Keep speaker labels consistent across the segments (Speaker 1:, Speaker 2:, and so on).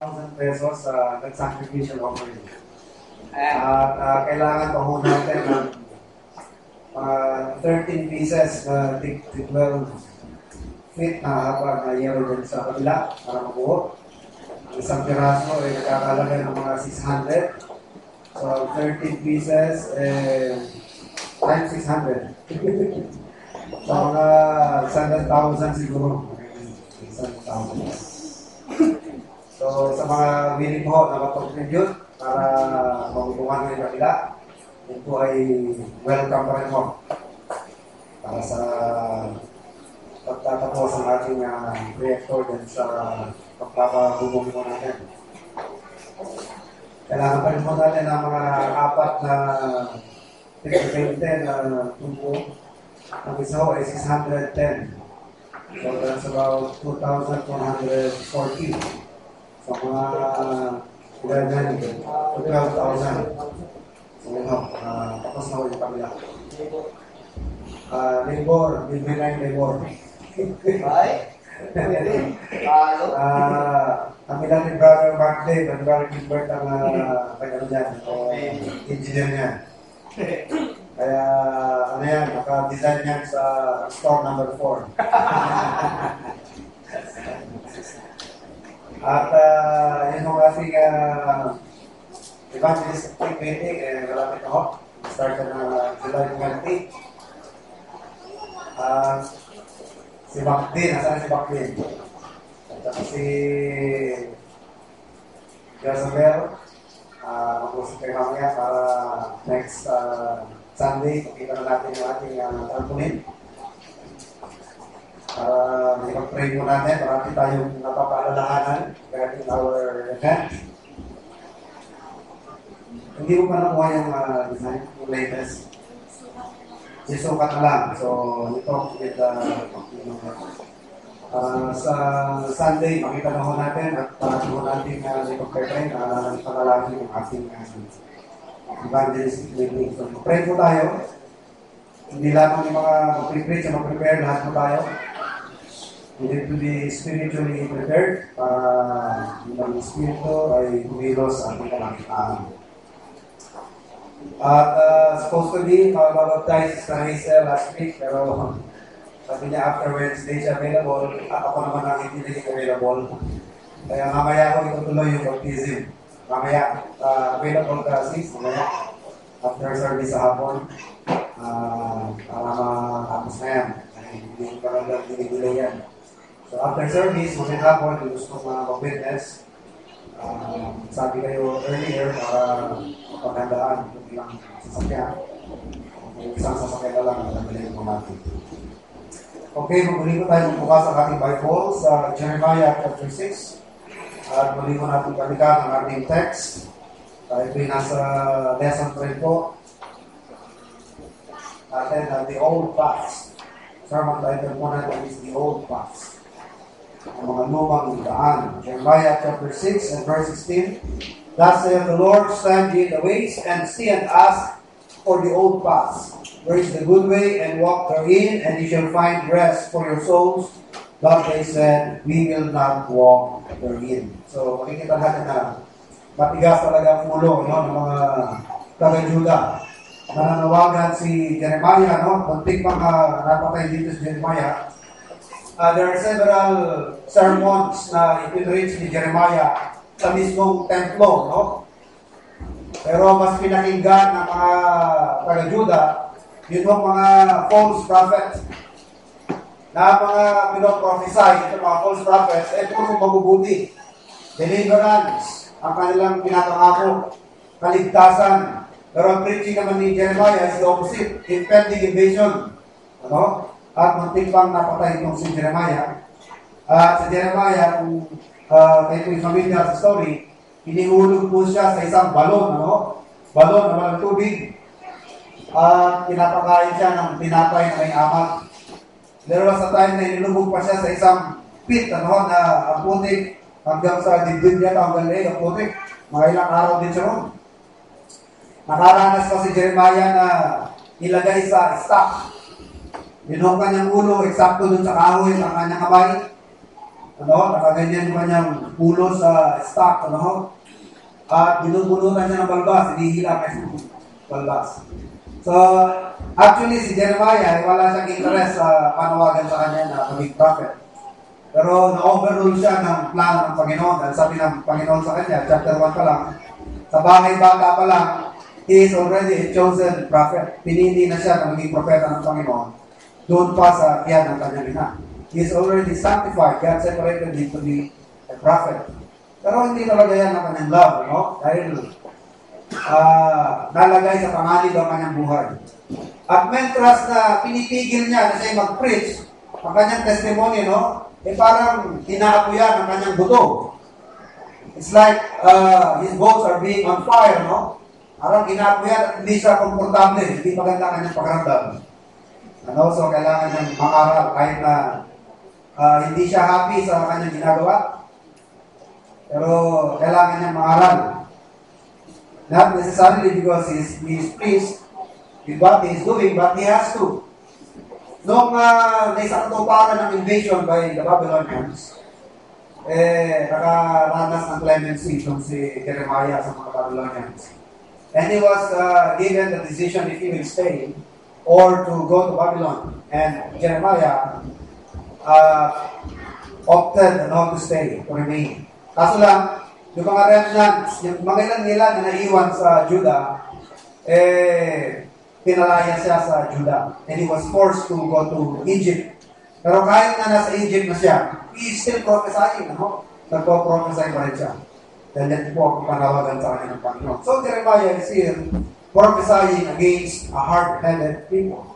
Speaker 1: 1,000 pesos sa nag-sacrificial offering. At kailangan pa ho natin ng 13 pieces na 12 feet na haba na yero din sa kabila para mabuo. Ang isang piraso ay nakakalaga ng mga 600. So 13 pieces times 600. So mga 100,000 siguro. 100,000. So, sa mga willing po na mag-contribute para magutungan ng kanila, yun po ay welcome pa rin po para sa pagtatapos ng ating reactor din sa pagpapabubong mo natin. Kailangan pa rin po natin ang mga apat na 20 na tubo. Ang isa ho ay 610. So, that's about 2,140. So, mga 11,000 to 12,000. So, tapos na ulit kami lang. Labor, bibigay labor. Kami lang ni Brother Mark Dave and Brother Gilbert ang pag-ano dyan, o engineer niya. Kaya, ano yan, naka-design yan sa store number 4. At yun ang ating evangelistic meeting, malapit ako. Start na July 20. Si Bakdin, nasaan si Bakdin? At si Jezebel, mag-usap kayo mamaya para next Sunday, pakita na natin yung ating trampoline. Mag-pray po natin, marami tayong napapaalalahanan regarding our event. Hindi ko pa nakuha yung design, yung latest. Sisukat na lang. So, ito with sa Sunday, makita na ho natin at parang ho natin mag-pray na panalangin yung ating evangelistic meeting. So, pray po tayo. Hindi lamang yung mga mag-preach at mag-prepare, lahat po tayo. We need to be spiritually prepared para yung spirito ay kumilos ang pagkalangitaan. At supposed to be, mababaptize si Hazel last week, pero sabi niya after Wednesday siya available, ako naman ang hindi naging available. Kaya mamaya ako itutuloy yung baptism. Mamaya, available ka sis, mamaya, after service sa hapon, para matapos na yan. Hindi pa lang dinigilay yan. So after service, maging hapon, kung gusto mag-witness, sabi kayo earlier para mapaghandaan kung ilang sasakyan. Kung isang sasakyan na lang, nagdalhin mo natin. Okay, magmuli ko tayo magbukas ang ating Bible sa Jeremiah chapter 6. At muli ko natin balikan ang ating text. Tayo po'y nasa lesson 3 po. Natin the old paths. Sermon title po natin is the old paths. Ang mga lumang daan. Jeremiah chapter 6 and verse 16. Thus saith the Lord, stand ye in the ways, and see and ask for the old paths, where is the good way, and walk therein, and ye shall find rest for your souls. But they said, we will not walk therein. So, makikita natin na matigas talaga ang ulo ng mga taga-Juda. Nananawagan si Jeremiah, muntik pang napatay dito si Jeremiah. There are several sermons na ipinreach ni Jeremiah sa mismong templo, Pero mas pinakinggan ng mga taga-Juda, yun mga false prophets na mga pinoprophesy, ito mga false prophets, puro mabubuti. Deliverance, ang kanilang pinapangako, kaligtasan. Pero ang preaching naman ni Jeremiah is the opposite, impending invasion. At muntik pang napatay itong si Jeremiah. At si Jeremiah, kung kayo po'y familiar sa story, hinihulog po siya sa isang balon, balon na walang tubig. At pinapakain siya ng tinapay na may amat. There was a time na hinilubog pa siya sa isang pit, na ang putik, hanggang sa dibdib niya, hanggang leeg, ang putik. Mga ilang araw din siya ron. Nakaranas pa si Jeremiah na ilagay sa stock. Binuhok kanyang ulo, eksakto dun sa kahoy, ang kanyang kamay. nakaganyan yung kanyang pulo sa stock, at binubunutan siya ng balbas, hinihila pa yung balbas. So, actually, si Jeremiah, wala siyang interest sa panawagan sa kanya na maging prophet. Pero na-overrule siya ng plano ng Panginoon. Dahil sabi ng Panginoon sa kanya, chapter 1 pa lang, sa bahay bata pa lang, he is already a chosen prophet. Pinili na siya na maging propeta ng Panginoon. Doon pa sa tiyan ng kanyang ina. He is already sanctified. God separated him to be a prophet. Pero hindi talaga yan ang kanyang love, Dahil nalagay sa panganib ang kanyang buhay. At mentras na pinipigil niya na siya mag-preach, ang kanyang testimony, parang hinaapuyan ang kanyang buto. It's like his bones are being on fire, Parang hinaapuyan at hindi siya komportable, hindi maganda ang kanyang pakiramdam. So kailangan niyang mangaral kahit na hindi siya happy sa kanyang ginagawa. Pero kailangan niyang mangaral. Not necessarily because he is pleased with what he is doing, but he has to. Noong naisakatuparan ng invasion by the Babylonians, nakaranas ng clemency itong si Jeremiah sa mga Babylonians. And he was given the decision if he will stay or to go to Babylon. And Jeremiah opted not to stay, to remain. Kaso lang, yung mga remnants, yung mga ilan-ilan na naiwan sa Judah, pinalaya siya sa Judah. And he was forced to go to Egypt. Pero kahit na nasa Egypt na siya, he is still prophesying, Nagpo-prophesy pa rin siya. Dahil yan po ang panawagan sa kanya ng Panginoon. So Jeremiah is here prophesying against a hard-headed people.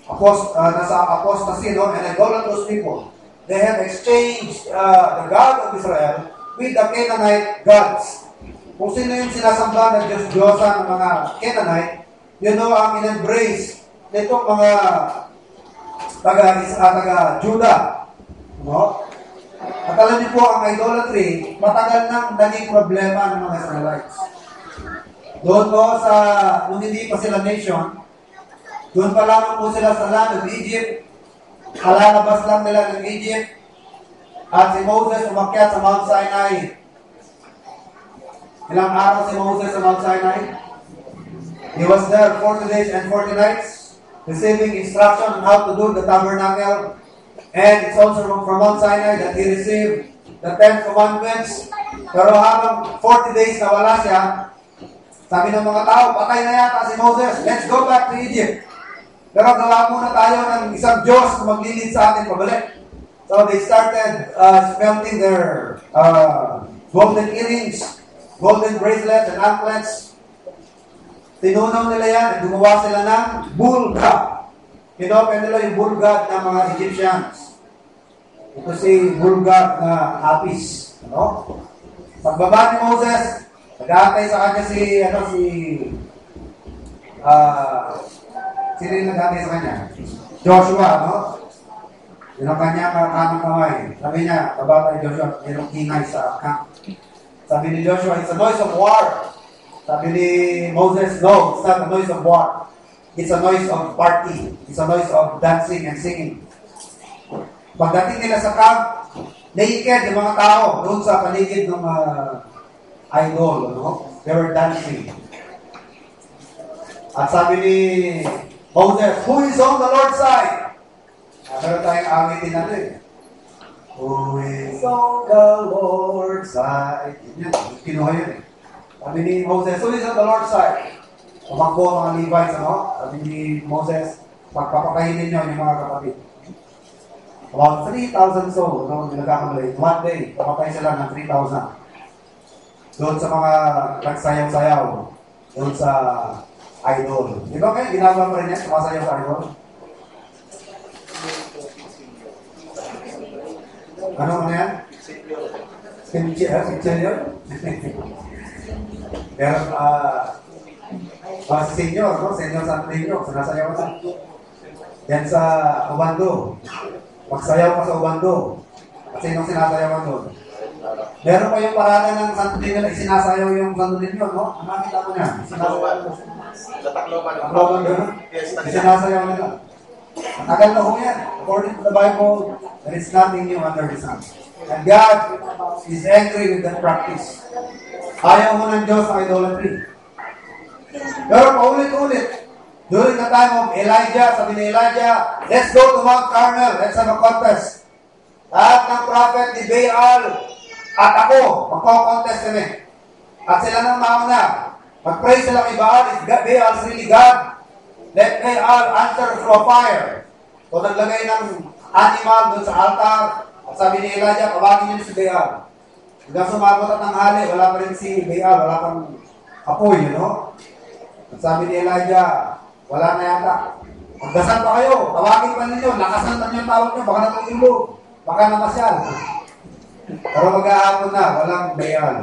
Speaker 1: Nasa apostasy, and idolatrous people. They have exchanged the God of Israel with the Canaanite gods. Kung sino yung sinasamba ng Diyos-Diyosan ng mga Canaanite, ang in-embrace nitong mga taga-Judah. At alam niyo po, ang idolatry, matagal nang naging problema ng mga Israelites. Doon po nung hindi pa sila nation, doon pa lamang po sila sa land of Egypt, kalalabas lang nila ng Egypt, at si Moses umakyat sa Mount Sinai. Ilang araw si Moses sa Mount Sinai? He was there 40 days and 40 nights, receiving instruction on how to do the tabernacle. And it's also from Mount Sinai that he received the 10 commandments. Pero habang 40 days na wala siya, sabi ng mga tao, patay na yata si Moses, let's go back to Egypt. Pero gawa muna tayo ng isang Diyos na maglilid sa atin pabalik. So they started smelting their golden earrings, golden bracelets and anklets. Tinunaw nila yan at gumawa sila ng bull god. Kinopen nila yung bull god ng mga Egyptians. Ito si bull god na Apis. Pagbaba ni Moses, nag-aantay sa kanya sino yung nag-aantay sa kanya? Joshua, Yun ang kanya kanang kamay. Sabi niya, kabata ni Joshua, mayroong ingay sa camp. Sabi ni Joshua, it's a noise of war. Sabi ni Moses, no, it's not a noise of war. It's a noise of party. It's a noise of dancing and singing. Pagdating nila sa camp, naked yung mga tao doon sa paligid ng idol, They were dancing. At sabi ni Moses, who is on the Lord's side? Meron tayong awitin natin. Who is on the Lord's side? Yan, kinuha yun. Sabi ni Moses, who is on the Lord's side? Tumakbo ang mga Levites, Sabi ni Moses, pagpapakainin nyo yung mga kapatid. About 3,000 souls, nagkakamali. One day, kapatay sila ng 3,000. Doon sa mga nagsayaw-sayaw, doon sa idol. Di ba kayo, ginagawa pa rin yan, sumasayaw sa idol? Ano yan? Picture yun? Pero, senior, Senior San Pedro, sinasayaw ka. Yan sa Ubando. Magsayaw ka sa Ubando. At sinong sinasayawan doon? Meron pa yung parada ng Santo Niño, sinasayaw yung Santo Niño, Nakita mo niya. Sinasayaw mo. Takloban doon. Sinasayaw nila. Matagal na ho yan. According to the Bible, there is nothing new under the sun. And God is angry with that practice. Ayaw mo ng Diyos ang idolatry. Pero paulit-ulit, during the time of Elijah, sabi ni Elijah, let's go to Mount Carmel, let's have a contest. At ng prophet ni Baal at ako, magko-contest kami. At sila nang mauna, mag-pray sila kay Baal, if Baal's really God, let Baal answer through a fire. So naglagay ng animal doon sa altar, at sabi ni Elijah, pabagin niyo si Baal. Hanggang sumagot at tanghali, wala pa rin si Baal, wala pang apoy, you know? At sabi ni Elijah, wala na yata. Magdasal pa kayo, tawagin pa ninyo, lakasan na niyo tawag niyo, baka natutulog, baka namasyal. Pero mag-aapon na, walang Baal.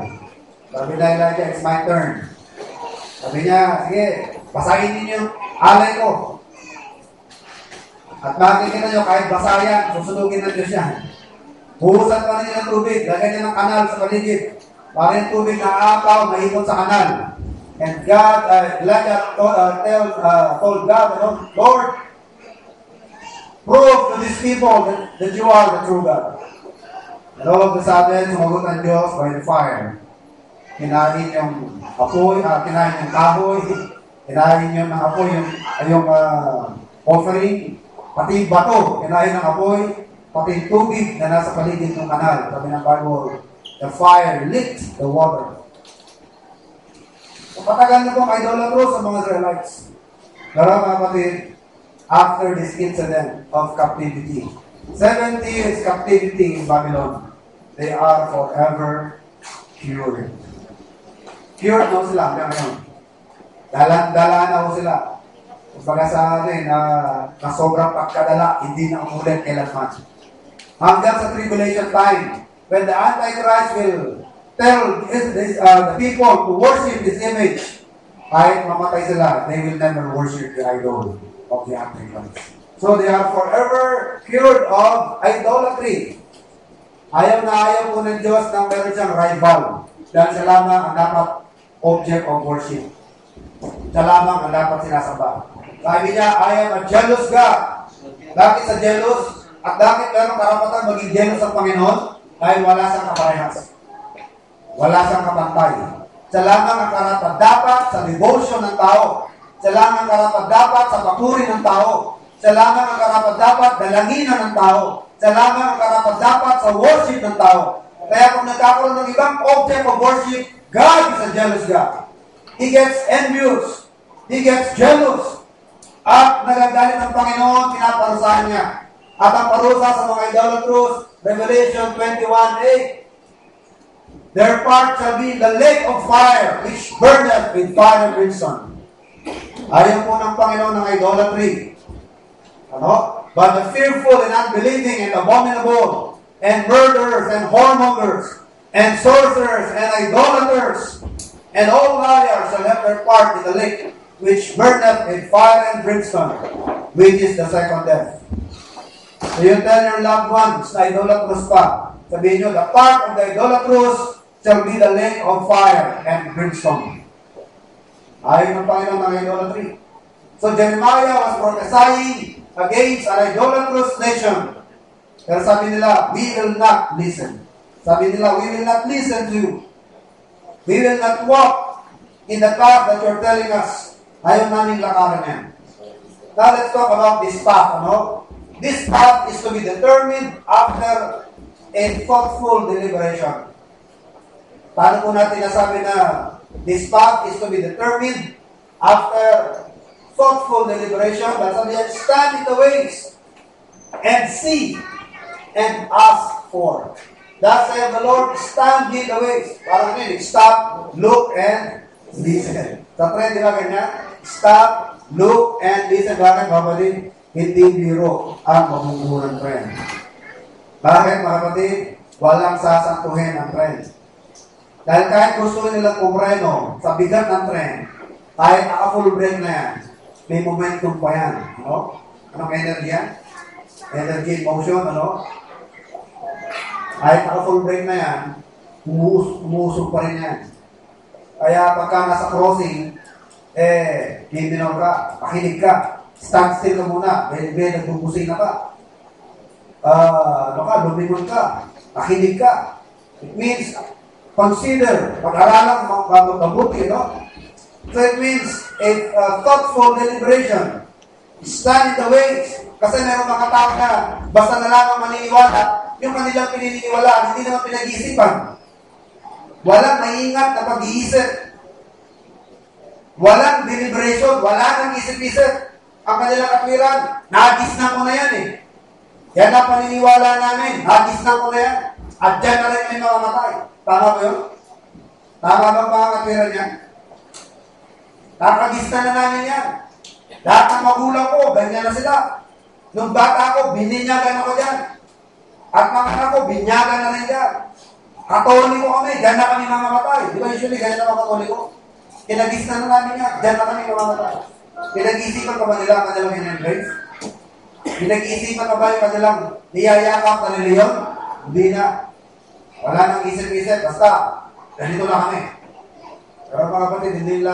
Speaker 1: Sabi na Elijah, it's my turn. Sabi niya, sige, basahin ninyo yung alay ko. At makikita nyo, kahit basa yan, susudugin ng Diyos yan. Buhusan pa ninyo ng tubig, lagyan niyo ng kanal sa paligid. Para yung tubig na aapaw, mahipon sa kanal. And God, Elijah told God, Lord, prove to these people that you are the true God. And all of a sudden, sumagot ang Diyos by the fire. Kinain yung apoy, kinain yung kahoy, kinain yung apoy, yung offering, pati yung bato, kinain ng apoy, pati yung tubig na nasa paligid ng kanal. Sabi ng Bible, the fire lit the water. So, patagal na itong idolatros sa mga Israelites. Pero mga kapatid, after this incident of captivity, 70 years captivity in Babylon, they are forever cured. Cured na sila hanggang ngayon. Dalaan na ho sila. Kumbaga sa atin, na sobrang pagkadala, hindi na umulit kailanman. Hanggang sa tribulation time, when the Antichrist will tell the people to worship this image, kahit mamatay sila, they will never worship the idol of the Antichrist. So they are forever cured of idolatry. Ayaw na ayaw po ng Diyos na meron siyang rival. Dahil siya lamang ang dapat object of worship. Siya lamang ang dapat sinasamba. Sabi niya, I am a jealous God. Bakit sa jealous? At bakit meron karapatan maging jealous ang Panginoon? Dahil wala siyang kaparehas. Wala siyang kapantay. Siya lamang ang karapat-dapat sa devotion ng tao. Siya lamang ang karapat-dapat sa papuri ng tao. Siya lamang ang karapat-dapat dalanginan ng tao. Siya lamang ang karapat-dapat sa worship ng tao. Kaya kung nagkakaroon ng ibang object of worship, God is a jealous God. He gets envious. He gets jealous. At nagagalit ng Panginoon, pinaparusahan niya. At ang parusa sa mga idolatros, Revelation 21:8, their part shall be the lake of fire, which burneth with fire and brimstone. Ayaw po ng Panginoon ng idolatry. But the fearful and unbelieving and abominable, and murderers and whoremongers, and sorcerers and idolaters, and all liars shall have their part in the lake, which burneth with fire and brimstone, which is the second death. So you tell your loved ones na idolatrous pa. Sabihin nyo, the part of the idolatrous shall be the lake of fire and brimstone. Ayaw ng Panginoon ng idolatry. So Jeremiah was prophesying against an idolatrous nation. Pero sabi nila, we will not listen. Sabi nila, we will not listen to you. We will not walk in the path that you're telling us. Ayaw namin lakaran yan. Now let's talk about this path. This path is to be determined after a thoughtful deliberation. Paano po natin nasabi na this path is to be determined after thoughtful deliberation? But sabi niya, stand in the ways and see and ask for. Thus saith the Lord, stand in the ways. Parang yun, stop, look, and listen. Sa trend, di ba ganyan? Stop, look, and listen. Bakit, kapatid? Hindi biro ang mamumurang trend. Bakit, mga kapatid? Walang sasantuhin ang trend. Dahil kahit gusto nilang kumreno sa bigat ng trend, kahit naka-full break na yan, may momentum pa yan. Anong energy yan? Energy in motion, Kahit naka-full break na yan, umusog pa rin yan. Kaya pagka nasa crossing, minor ka, makinig ka, stand still ka muna, may nagbubusing na ka. Lumingon ka. Makinig ka. It means, consider, pag-aralang mabuti, no? So it means, a thoughtful deliberation. Stand in the ways. Kasi meron mga tao na, basta na lamang maniniwala, yung kanilang pininiwalaan, hindi naman pinag-iisipan. Walang maingat na pag-iisip. Walang deliberation. Wala nang isip-isip. Ang kanilang katwiran, nagisnan ko na yan eh. Yan ang paniniwala namin. Nagisnan ko na yan. At dyan na rin may mamamatay. Tama ba yun? Tama ba mga katwiran yan? Nakagisnan na namin yan. Lahat ng magulang ko, ganyan na sila. Nung bata ko, bininyagan ako dyan. At mga anak ko, binyagan na rin dyan. Katoliko kami, dyan na kami mamamatay. Di ba usually, ganyan na mga katoliko? Kinagisnan na namin yan, dyan na kami mamamatay. Pinag-iisipan ka ba nila ang kanilang in-embrace? Pinag-iisipan ka ba yung kanilang niyayakap na reliyon? Hindi na. Wala nang isip-isip, basta ganito na kami. Pero mga kapatid, hindi nila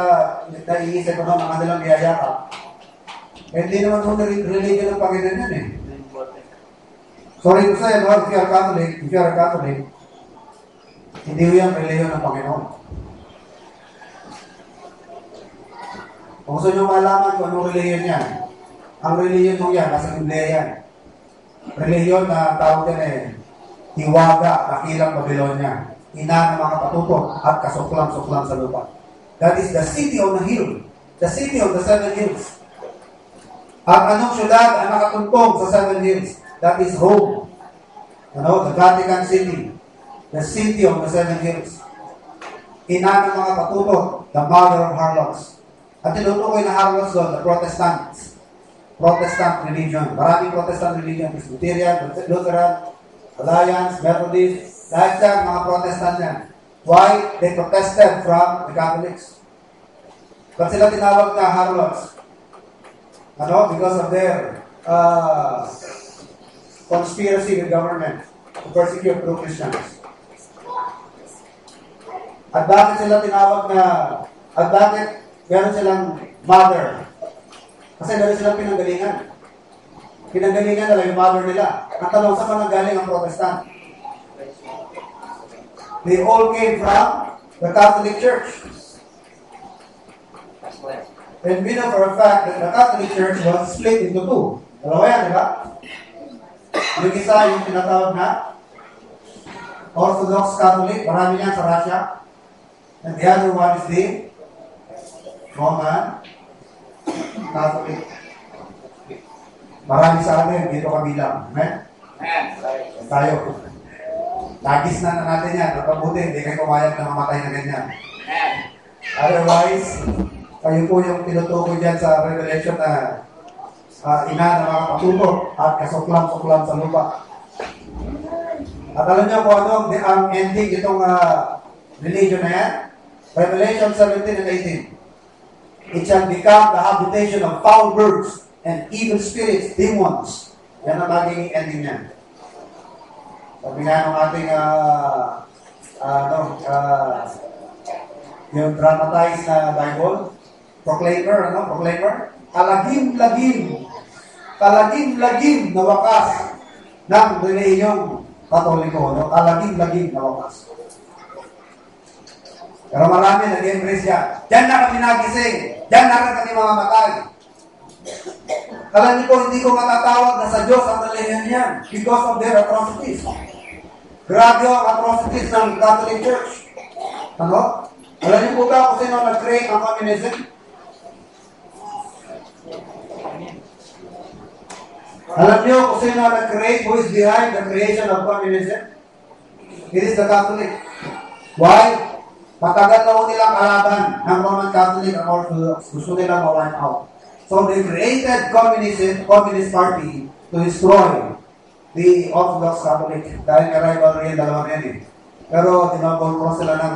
Speaker 1: naiisip ano ang kanilang niyayakap. Hindi naman kung religion ng Panginoon yan eh. Sorry to say, Lord, if you are Catholic, hindi yan religion ng Panginoon. Kung gusto nyo malaman kung anong reliyon yan, ang reliyon nyo yan, nasa Biblia yan. Reliyon na tawag yan eh, Hiwaga, Dakilang Babylonia, ina ng mga patutok at kasuklam-suklam sa lupa. That is the city on the hill, the city of the seven hills. At anong syudad ang nakatuntong sa seven hills? That is Rome. The Vatican City, the city of the seven hills. Ina ng mga patutok, the mother of harlots. At tinutukoy na harlots doon, the Protestant religion. Maraming Protestant religion, Presbyterian, Lutheran, Alliance, Methodist, lahat yan, mga Protestant yan. Why? They protested from the Catholics. Ba't sila tinawag na harlots? Because of their conspiracy with government to persecute true Christians. At bakit sila tinawag na, at bakit meron silang mother? Kasi meron silang pinanggalingan. Pinanggalingan nila yung mother nila. Ang tanong, saan man nanggaling ang Protestant? They all came from the Catholic Church. And we know for a fact that the Catholic Church was split into two. Dalawa yan, di ba? Yung isa yung tinatawag na Orthodox Catholic, marami yan sa Russia. And the other one is the Roman Catholic. Marami sa atin, dito kabilang. Amen? Tayo. Nagis na natin yan. Nakabuti, hindi kayo kumayag na mamatay na ganyan. Otherwise, kayo po yung tinutukoy dyan sa Revelation na ina na mga patutok at kasuklam-suklam sa lupa. At alam niyo po ano ang ending itong religion na yan? Revelation 17 and 18. It shall become the habitation of foul birds and evil spirits, demons. Yan ang magiging ending niya. Sabi nga ng ating yung dramatized na Bible, proclaimer, kalagim-lagim na wakas ng reliyong Katoliko, kalagim-lagim na wakas. Pero marami nag-embrace yan. Diyan na kami nagising. Diyan na kami mamamatay. Alam niyo po, hindi ko matatawag na sa Diyos ang reliyon yan because of their atrocities. Grabe ang atrocities ng Catholic Church. Alam niyo po ba kung sino nag-create ang communism? Alam niyo kung sino nag-create, who is behind the creation of communism? It is the Catholic. Why? Matagal na ho nilang kalaban ng Roman Catholic and Orthodox. Gusto nilang ma-wipe out. So they created Communist Party to destroy the Orthodox Catholic. Dahil may rivalry yung dalawa na yan. Pero tinabol sila ng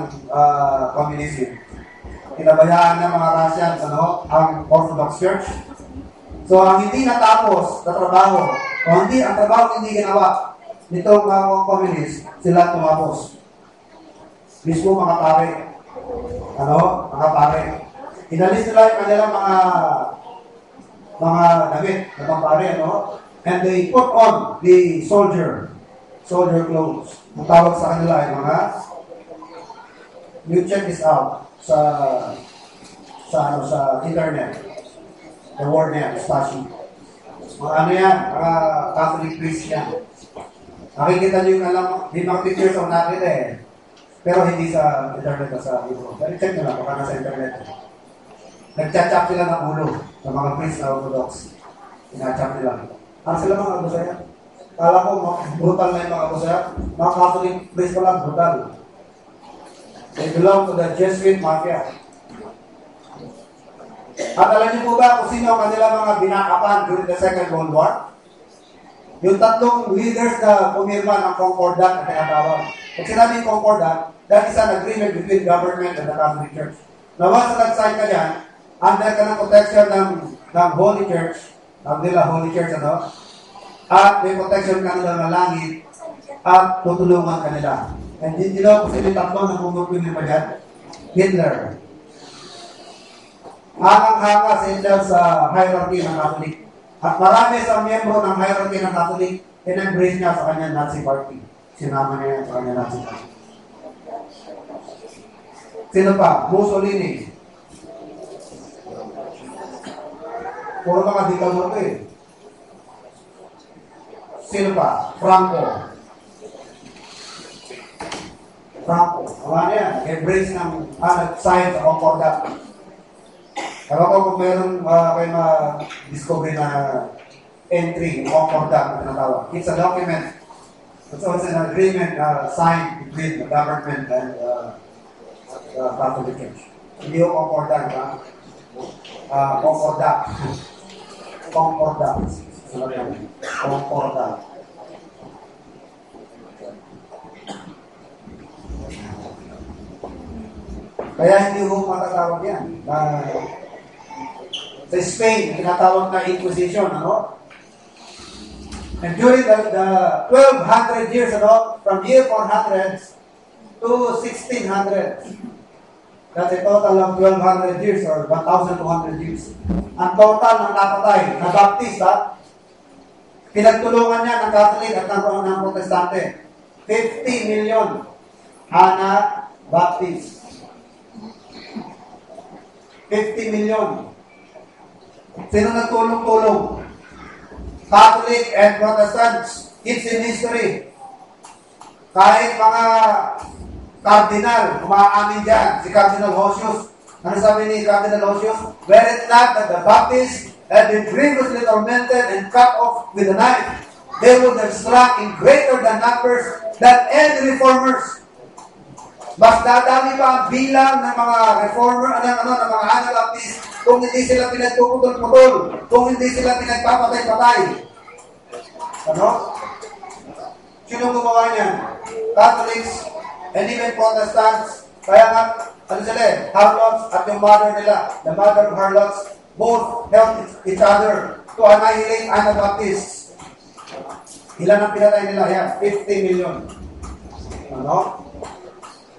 Speaker 1: communism. Kinabayaan ng mga Russians ang Orthodox Church. So ang hindi natapos na trabaho, o ang trabaho hindi ginawa nitong mga communist, sila tumapos. Mismo mga pare. Mga pare. Inalis nila yung kanilang mga damit na pare, and they put on the soldier clothes. Ang tawag sa kanila ay mga, you check this out sa internet. The word na yan, Stasi. Mga ano yan, mga Catholic priest yan. Nakikita nyo yung alam, di mga pictures ang nakita eh. Pero hindi sa internet o sa libro. Pero check nyo lang, baka nasa internet. Nagchat-chap sila ng ulo sa mga priest na Orthodox. Pinachap nila. Ano sila mga abusaya? Kala ko, brutal na yung mga abusaya. Mga Catholic priest ko lang, brutal. They belong to the Jesuit mafia. At alam niyo po ba kung sino ang kanila mga binakapan during the Second World War? Yung tatlong leaders na pumirma ng Concordat na tinatawag. Pag sinabing Concordat, that is an agreement between government and the Catholic Church. Na once na nag-sign ka dyan, under ka ng protection ng Holy Church, ang nila Holy Church, ano? At may protection ka nila ng langit, at tutulungan ka nila. And you know kung sino yung tatlo na pumirma dyan? Hitler. Hangang-hanga sila sa hierarchy ng Catholic. At marami sa miyembro ng hierarchy ng Catholic, in-embrace niya sa kanyang Nazi party. Sinama niya sa kanyang Nazi party. Sino pa? Mussolini. Puro mga diktator eh. Sino pa? Franco. Mga niya, embrace ng science sa Concordat. Ewan ko kung meron kayo ma-discover na entry, Concordat na tinatawag. It's a document. It's also an agreement signed between the government and the Catholic Church. Hindi yung Concordat, ha? Concordat. Concordat. Concordat. Kaya hindi ko matatawag yan. Sa Spain, tinatawag na Inquisition, ano? And during the 1200 years, ano, from year 400 to 1600, that's a total of 1200 years or 1200 years. Ang total ng napatay na Baptista, pinagtulungan niya ng Catholic at ng Protestante. 50 million Hana Baptist. 50 million. Sino nagtulong-tulong? Catholic and Protestants. It's in history. Kahit mga cardinal, umaamin dyan, si Cardinal Hosius. Ano sabi ni Cardinal Hosius? Were it not that the Baptists had been grievously tormented and cut off with a knife, they would have struck in greater than numbers than any reformers. Mas dadami pa ang bilang ng mga reformer, ng mga Anabaptist kung hindi sila pinagpuputol-putol, kung hindi sila pinagpapatay-patay. Ano? Sino gumawa niyan? Catholics and even Protestants. Kaya nga, ano sila eh, harlots at yung mother nila, the mother of harlots, both helped each other to annihilate Anabaptists. Ilan ang pinatay nila? Yan, 50 million. Ano?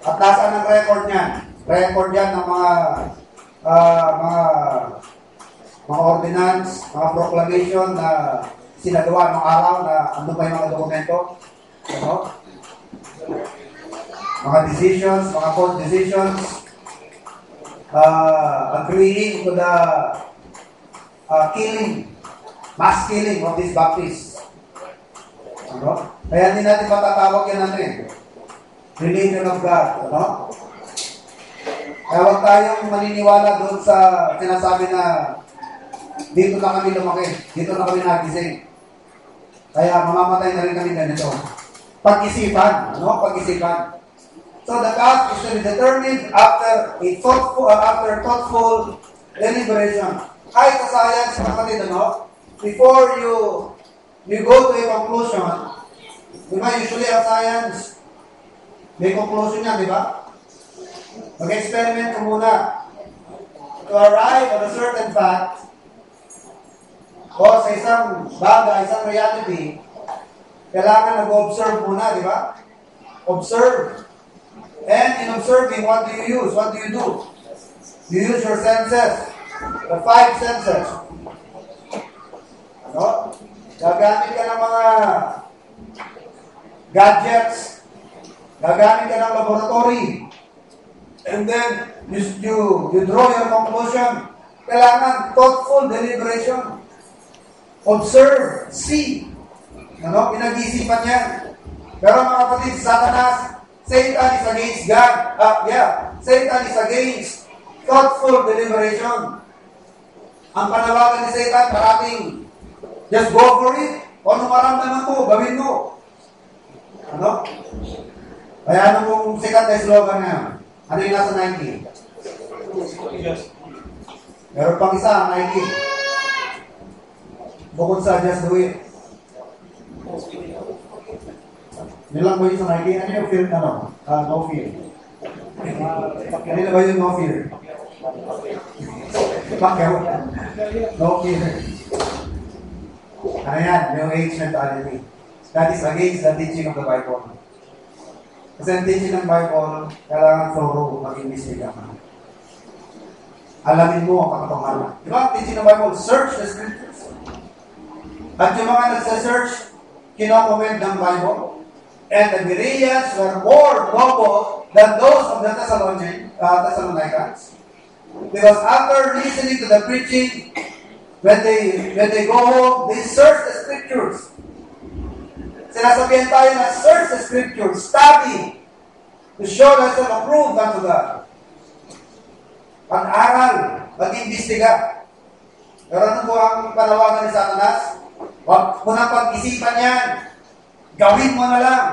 Speaker 1: At nasaan ang record niyan? Record yan ng mga ordinance, mga proclamation na sinagawa ng araw na ano pa yung mga dokumento. Ano? Mga decisions, mga court decisions, agreeing to the mass killing of these Baptists. Ano? Kaya hindi natin matatawag yan natin. Religion of God, ano? Kaya huwag tayong maniniwala doon sa sinasabi na dito na kami lumaki, dito na kami nagising. Kaya mamamatay na rin kami ganito. Pag-isipan, ano? Pag-isipan. So the task is to be determined after thoughtful deliberation. Kahit sa science, kapatid, ano? Before you go to a conclusion, di ba, usually ang science, may conclusion yan, di ba? Mag-experiment ko muna. To arrive at a certain fact, o sa isang bagay, isang reality, kailangan nag-observe muna, di ba? Observe. And in observing, what do you use? What do you do? You use your senses. The 5 senses. Ano? Gagamit ka ng mga gadgets, gagamit ka ng laboratory, and then you draw your conclusion. Kailangan thoughtful deliberation. Observe, see. Pinag-isipan yan. Pero mga kapatid, Satanas, Satan is against God. Satan is against thoughtful deliberation. Ang panawagan ni Satan, parating, just go for it. Kung ano maramdaman mo, gawin mo. Kaya mong sikat na slogan na, ano yung nasa 19? Meron pang isa, 19. Bukod sa just do it. Nilang ba yung sa 19? Ano yung fear na no fear? Kanina ba yung no fear? Pakyaw? No fear. Ano yan? New age mentality. That is against the teaching of the Bible. Kasi ang teaching ng Bible, kailangan thorough, mag-imbestiga ka. Alamin mo ang katotohanan. Di ba? Ang teaching ng Bible, search the scriptures. At yung mga nagsa-search, kino-comment ng Bible. And the Bereans were more noble than those of the Thessalonians. Because after listening to the preaching, when they go home, they search the scriptures. Sinasabihan tayo na search the scriptures, study, to show thyself approved unto God. Pag-aral, mag-imbestiga. Pero ano po ang panawagan ni Satanas? Huwag mo nang pag-isipan yan. Gawin mo na lang.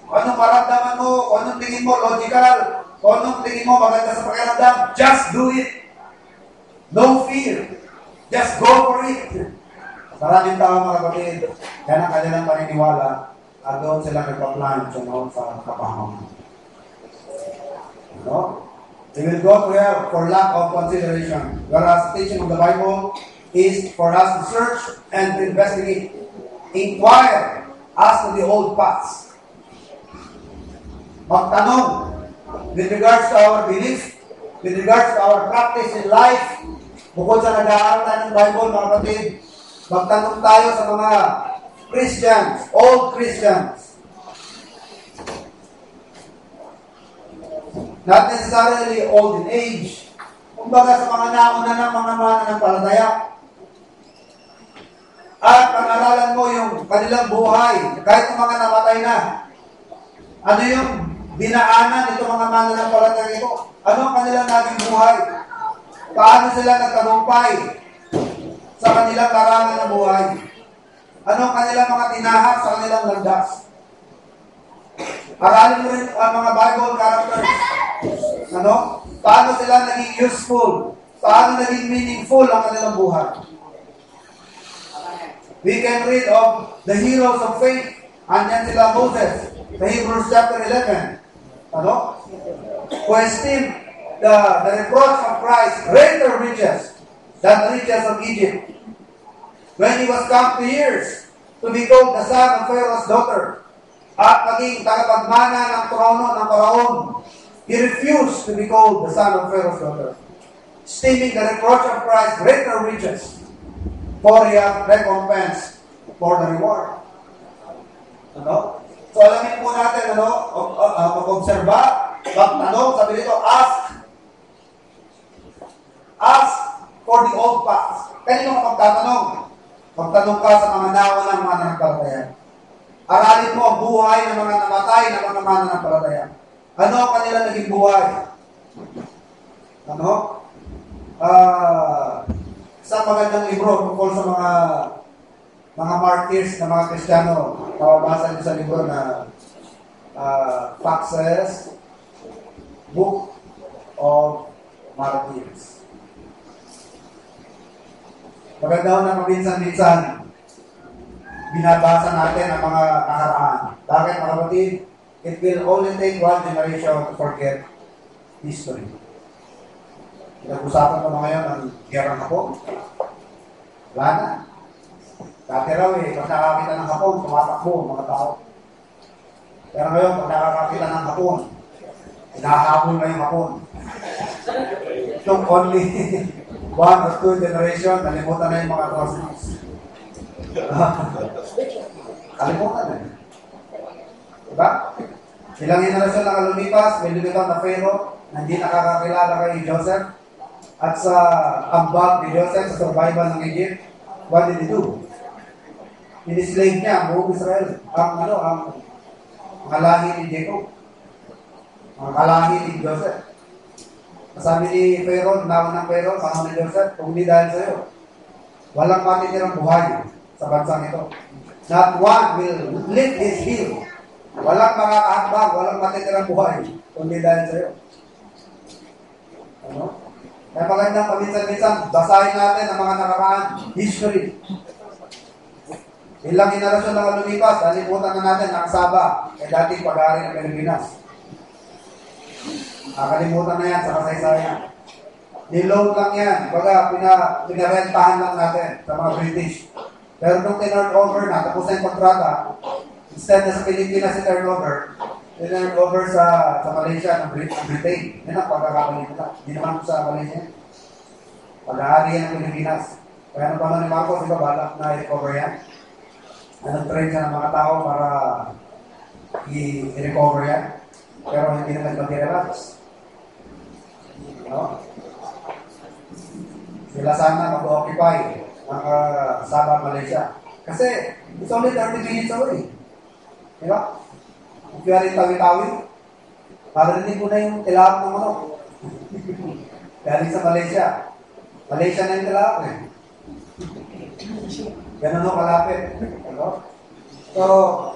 Speaker 1: Kung anong maramdaman mo, kung anong tingin mo logical, kung anong tingin mo maganda sa pakiramdam, just do it. No fear. Just go for it. Maraming tao mga kapatid, yan ang kanilang paniniwala at doon sila nagpa-plan sa kapahaman. They will go to hell for lack of consideration. Whereas the teaching of the Bible is for us to search and to investigate. Inquire as to the old paths. Magtanong with regards to our belief, with regards to our practice in life. Bukod sa nag-aaral tayo ng Bible, mga kapatid, magtanong tayo sa mga Christians, old Christians. Not necessarily old in age. Kumbaga sa mga nauna ng mga mananampalataya. At pag-aralan mo yung kanilang buhay, kahit yung mga namatay na. Ano yung dinaanan itong mga mananampalataya ito? Ano ang kanilang naging buhay? Paano sila nagtagumpay sa kanilang larangan ng buhay? Ano ang kanilang mga tinahak sa kanilang landas? Aralin mo rin ang mga Bible characters. Paano sila naging useful? Paano naging meaningful ang kanilang buhay? We can read of the heroes of faith. Andyan sila Moses, sa Hebrews chapter 11. Who esteemed the reproach of Christ greater riches than the riches of Egypt. When he was come to years to be called the son of Pharaoh's daughter, at maging tagapagmana ng trono ng Paraon, he refused to be called the son of Pharaoh's daughter, esteeming the reproach of Christ greater riches, for he hath recompense for the reward. So alamin po natin, mag-obserba, magtanong, sabi nito, ask for the old paths. Kanino ka magtatanong? Magtanong ka sa mga nawa ng mga nanampalataya. Aralin mo ang buhay ng mga namatay ng mga mananampalataya. Ano ang kanilang naging buhay? Isang magandang libro tungkol sa mga martyrs na mga Kristiyano. Mababasa niyo sa libro na Fox's Book of Martyrs. Maganda ho na paminsan-minsan binabasa natin ang mga nakaraan. Bakit mga kapatid? It will only take one generation to forget history. Pinag-usapan ko na ngayon ang gerang Hapon. Wala na. Dati raw pag nakakita ng Hapon, tumatakbo ang mga tao. Pero ngayon, pag nakakakita ng Hapon, hinahabol na yung Hapon. Itong only one or two generation, kalimutan na yung mga atrocities. Kalimutan na. Diba? Ilang henerasyon na lumipas, may lumitaw na Pharaoh na hindi nakakakilala kay Joseph. At sa ambag ni Joseph sa survival ng Egypt, what did he do? Inislave niya buong Israel. Ang mga lahi ni Jacob. Mga kalahi ni Joseph. Sabi ni Pharaoh, naman ng Pharaoh, panahon ni Joseph, kung hindi dahil sa'yo, walang matitirang buhay sa bansang ito. Not one will lift his heel. Walang makakahakbang, walang matitirang buhay, kung hindi dahil sa'yo. Ano? Kaya magandang paminsan-minsan, basahin natin ang mga nakaraan history. Ilang henerasyon na lumipas, nalimutan na natin ang Saba, ay dating pag-aari ng Pilipinas. Nakalimutan na yan sa kasaysayan. Niload lang yan. Baga, pinarentahan lang natin sa mga British. Pero nung tinurn over na, tapos na yung kontrata, instead na sa Pilipinas si turn over sa Malaysia ng Britain. Yan ang pagkakabalik nila. Hindi naman sa Malaysia. Pag-aari yan ng Pilipinas. Kaya nung paano ni Marcos, iba balak na i-recover yan. Anong train siya ng mga tao para i-recover yan. Pero hindi naman mag-relax. No? Sila sana mag-occupy ng Sabah, Malaysia. Kasi it's only 30 minutes away. Diba? Kung kaya rin tawi-tawi, parinig ko na yung tilawak ng ano. Galing sa Malaysia. Malaysia na yung tilawak eh. Ganun o kalapit. Diba? So,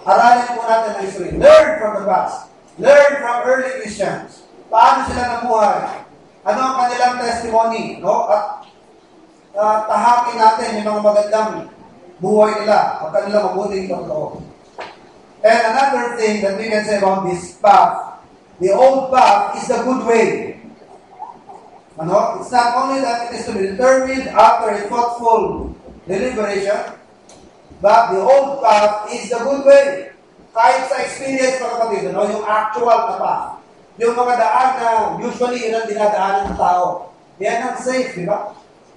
Speaker 1: aralin po natin ang history. Learn from the past. Learn from early Christians. Paano sila namuhay? Ano ang kanilang testimony? No? At tahakin natin yung mga magandang buhay nila at kanilang mabuting totoo. And another thing that we can say about this path, the old path is the good way. Ano? It's not only that it is to be determined after a thoughtful deliberation, but the old path is the good way. Kahit sa experience, mga kapatid, no? Yung actual na path. Yung mga daan na usually yun ang dinadaanan ng tao. Yan ang safe, di ba?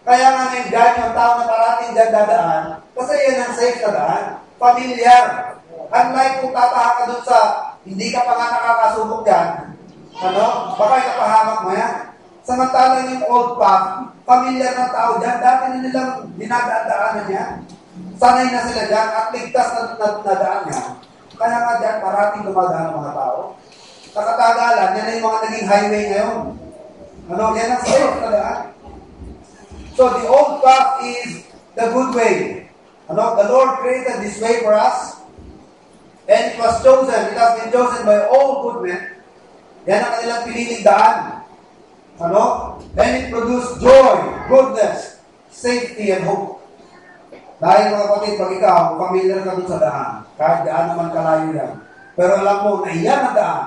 Speaker 1: Kaya nga na-guide yung tao na parating dyan dadaan, kasi yan ang safe na daan. Familiar. Unlike kung tataha ka dun sa hindi ka pa nga nakakasubok dyan, ano? Baka ikapahamak mo yan. Samantalang yung old path, familiar ng tao dyan, dati na nilang dinadaanan yan. Sanay na sila dyan at ligtas na daan niya. Kaya nga dyan, parating dumadaan ng mga tao. Sa katagalan, yan na yung mga naging highway ngayon. Ano? Yan ang safe na daan. So, the old path is the good way. Ano? The Lord created this way for us. And it was chosen. It has been chosen by all good men. Yan ang kanilang piniling daan. Ano? And it produced joy, goodness, safety, and hope. Dahil mga kapatid, pag ikaw, familiar ka dun sa daan, kahit daan naman kalayo yan. Pero alam mo na iyan ang daan.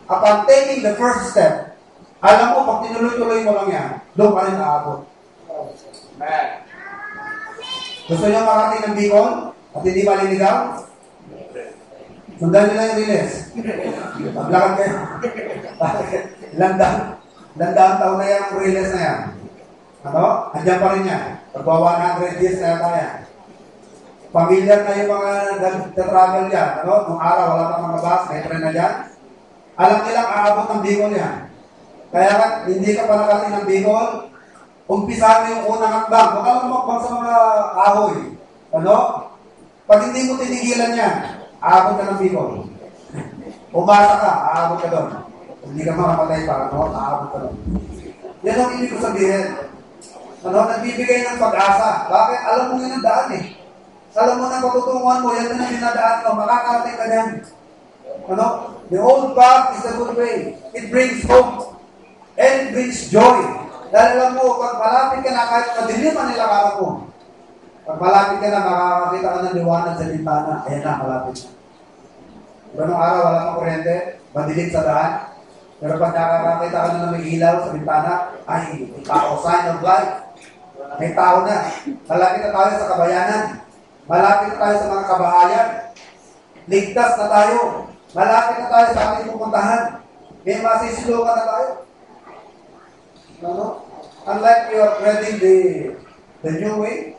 Speaker 1: Upon taking the first step, alam mo, pag tinuloy-tuloy mo lang yan, doon ka rin naabot. Gusto niyo makarating ng Bicol at hindi maliligaw? Sundan nyo lang yung riles. Maglakad kayo. Landang taon na yan ang riles na yan. Ano? Andiyan pa rin yan. Pagwa 100 years na yata yan. Familiar na yung mga nag-travel yan. Ano? Nung araw, wala pang mga bus, may tren na dyan. Alam nilang aabot ng Bicol yan. Kaya hindi ka pa nakarating ng Bicol, umpisa mo yung unang hakbang. Huwag ka lang makbang sa mga kahoy. Ano? Pag hindi mo tinigilan yan, aabot ka ng Bicol. Umasa ka, aabot ka doon. Hindi ka makamatay pa, ano? Aabot ka doon. Yan ang ibig ko sabihin. Ano? Nagbibigay ng pag-asa. Bakit? Alam mo yun ang daan eh. Alam mo na patutunguhan mo, yan na dinadaan mo, makakarating ka yan. Ano? The old path is the good way. It brings hope. And it brings joy. Dahil alam mo, pag malapit ka na, kahit madilim ang nilakaran mo, pag malapit ka na, makakakita ka ng liwanag sa bintana, ayan na, malapit na. Diba nung araw, wala kang kuryente, madilim sa daan, pero pag nakakakita ka na ng may ilaw sa bintana, ay, may tao, sign of life. May tao na. Malapit na tayo sa kabayanan. Malapit na tayo sa mga kabahayan. Ligtas na tayo. Malapit na tayo sa ating pupuntahan. May masisilukan na tayo. Ano? Unlike you are treading the new way,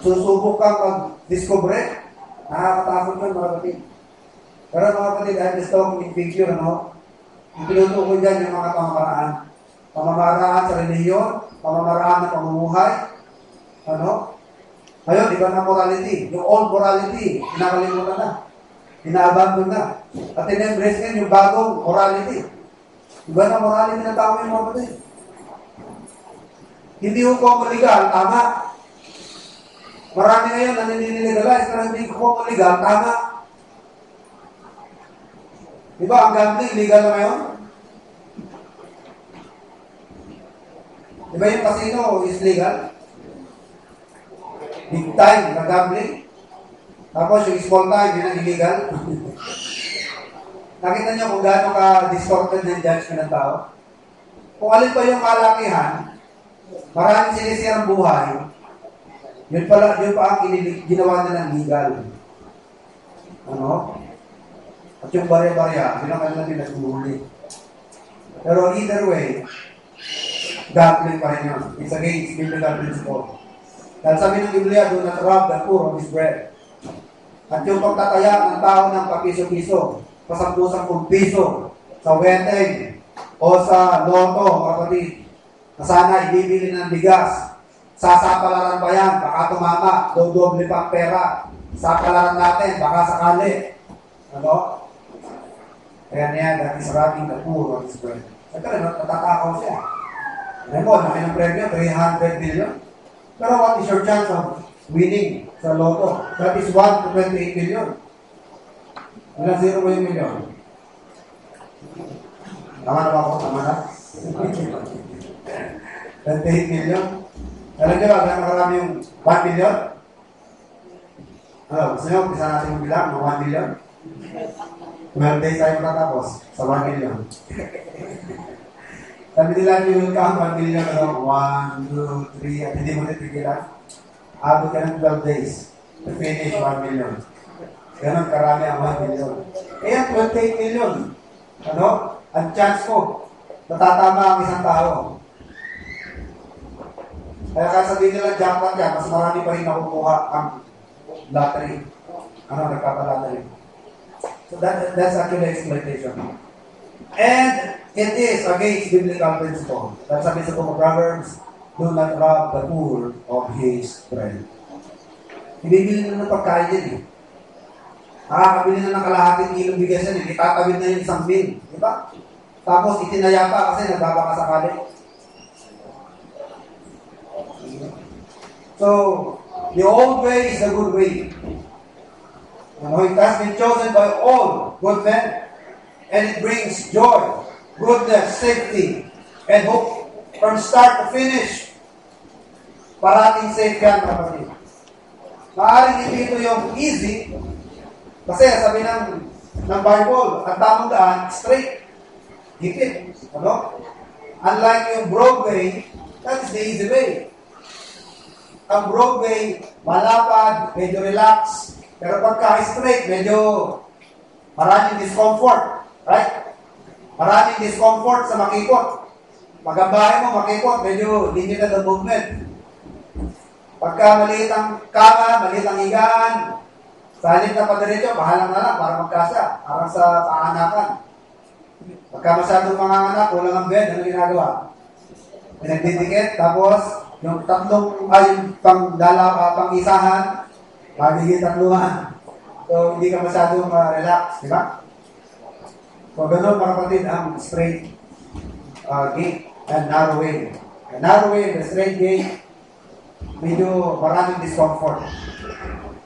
Speaker 1: susubok kang mag-discover, nakakatakot ka mga kapatid. Pero mga kapatid, I'm just talking in figure, ano? Yung tinutukoy dyan yung mga pamamaraan. Pamamaraan sa reliyon, pamamaraan ng pamumuhay, ano? Ngayon, iba na morality. Yung old morality, kinakalimutan na. Inaabandon na. At in-embrace ngayon yung bagong morality. Iba na morality ng tao yung mga kapatid. Hindi hukom legal, tama. Marami ngayon na nilillegalize, pero hindi hukom legal, tama. Diba, ang gambling, legal na ngayon? Diba yung casino is legal? Big time na gambling. Tapos yung small time, yun ang illegal. Nakita nyo kung gaano ka-distorted ng judgment ng tao? Kung alin pa yung kalakihan, maraming sinisirang buhay, yun pa ang ginawa na ng legal. Ano? At yung barya-barya, yun ang kanilang pinag-uhuli. Pero either way, gambling pa rin yun. It's against biblical principle. Dahil sabi ng Biblia, do not rob the poor of his bread. At yung pagtataya ng tao ng papiso-piso, pasampung piso, sa weteng, o sa loto, kapatid, na sana ibibili ng bigas, sasapalaran pa yan, baka tumama, doble pa ang pera, sapalaran natin, baka sakali. Ano? Kaya niya, that is robbing the poor of his bread. Siyempre, natatakaw siya. Alam mo, namin ang premyo, 300 billion. Pero what is your chance of winning sa loto? That is 1 to 28 million. Ilang zero mo yung million? Tama na ba ako? Tama na? 28 million? Alam nyo ba, gano'n marami yung 1 million? Ano, gusto nyo, umpisa natin yung bilang ng 1 million? 12 days tayo matapos sa 1 million. Sabi nila, you will count 1 million, 1, 2, 3, at hindi mo titigilan. Abot ka ng 12 days to finish 1 million. Ganon karami ang 1 million. Kaya 28 million. Ano? Ang chance ko, natatama ang isang tao. Kaya kasabihin nila, jackpot yan, mas marami pa rin nakukuha ang lottery. Ano, nagpapalottery. So that's actually exploitation. And it is against biblical principle. That's sabi sa book of Proverbs, do not rob the poor of his bread. Ibibili na ng pagkain yan eh. Nakakabili na ng kalahating kilong bigas yan eh. Itatawid na yung isang bin. Diba? Tapos itinaya pa kasi nagbabakasakali. So, the old way is the good way. It has been chosen by all good men. And it brings joy, goodness, safety, and hope from start to finish. Parating safe yan, kapatid. Maaaring hindi ito yung easy, kasi sabi ng Bible, ang tamang daan, straight, hipit. Ano? Unlike yung broad way, that is the easy way. Ang broad way, malapad, medyo relax, pero pagka straight, medyo maraming discomfort. Right? Maraming discomfort sa makikot. Pag ang bahay mo makikot, medyo limited ang movement. Pagka maliit ang kama, maliit ang higaan, sa halip na padiretso, bahalang na lang para magkasa. Parang sa paanakan. Pagka masyadong mga anak, kulang ang bed, ano ginagawa? Pinagdidikit, tapos yung tatlong, yung pang-isahan, magiging tatluhan. So, hindi ka masyadong relax, di ba? So, ganun mga kapatid ang straight gate and narrow way. The narrow way and the straight gate, medyo maraming discomfort.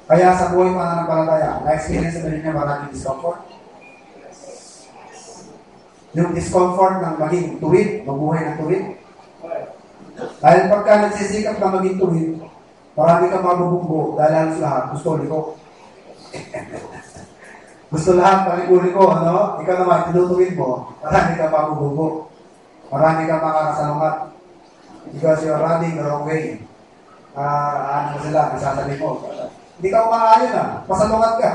Speaker 1: Kaya sa buhay pananampalataya, na-experience na rin niya maraming discomfort. Yung discomfort ng maging tuwid, mabuhay ng tuwid. Dahil pagka nagsisikap na maging tuwid, marami kang mabubunggo dahil halos lahat gusto liko. Gusto lahat, palikuli ko, ano? Ikaw naman, tinutuwid mo, marami kang mabubugo. Marami kang makakasalungat. Because you're running the wrong way. Ano sila, nasasabi mo. Hindi ka umaayon pasalungat ka.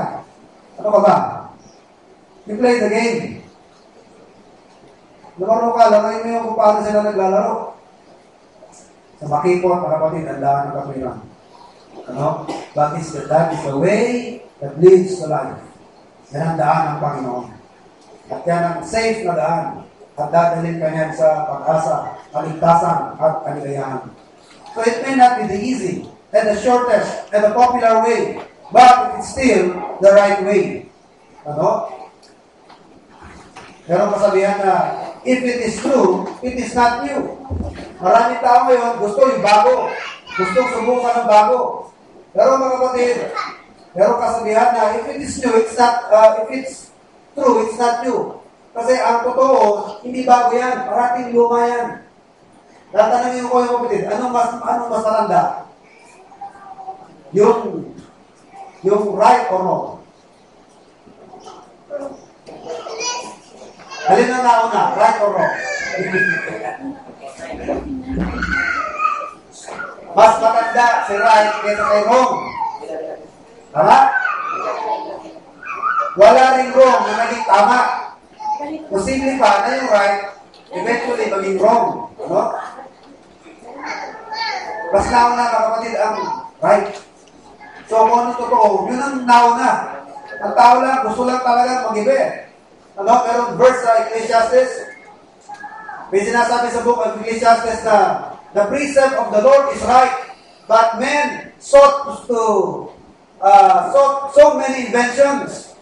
Speaker 1: Ano ka ba? You play the game. Lumaro ka, larayin mo yung kung paano sila naglalaro. Sa makipot, mga kapatid, ang daan ng katwiran. Ano? That is the way that leads to life. Yan ang daan ng Panginoon. At yan ang safe na daan. At dadalhin ka niyan sa pag-asa, kaligtasan, at kaligayahan. So it may not be the easy, and the shortest, and the popular way, but it's still the right way. Ano? Pero kasabihan na, if it is true, it is not new. Maraming tao ngayon, gusto yung bago. Gusto subukan ng bago. Pero mga kapatid, pero kasabihan na, if it is new, it's not, if it's true, it's not new. Kasi ang totoo, hindi bago yan. Parating luma yan. Tatanungin ko yung kapatid, anong mas maranda? Yung right or wrong? Alin na nauna, right or wrong? Mas maganda si right kaysa kay wrong. Tama? Wala rin wrong na naging tama. Posible pa na yung right, eventually maging wrong. Ano? Mas nauna mga kapatid ang right. So kung ano totoo, yun ang nauna. Ang tao lang, gusto lang talaga mag-ibe. Ano? Pero verse sa Ecclesiastes, may sinasabi sa book of Ecclesiastes na the precept of the Lord is right, but men sought so many inventions.